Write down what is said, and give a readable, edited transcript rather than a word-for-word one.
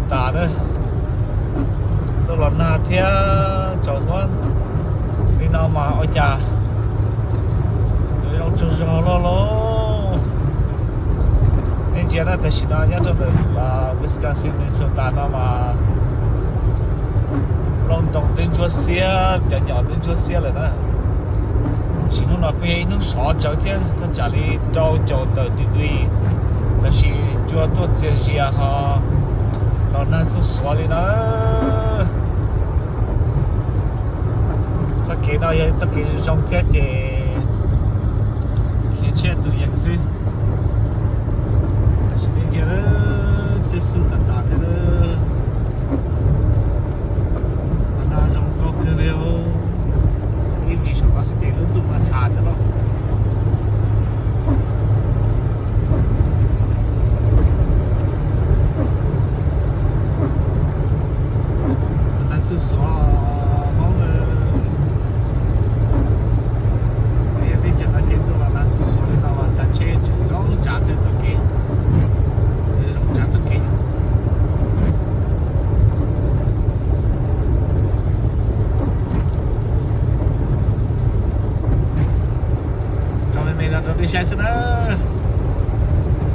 大的，到了那天早晚，你那嘛我家，要就是好了咯。你觉得在西南亚洲的Wisconsin、Minnesota那嘛，龙洞等着些，叫鸟等着些了呢。形容那个能啥照天，他家里找的对，但是就要多这些哈。老难是说的呢，他给到也这个上天的，天气都也是，但是你觉得就是的。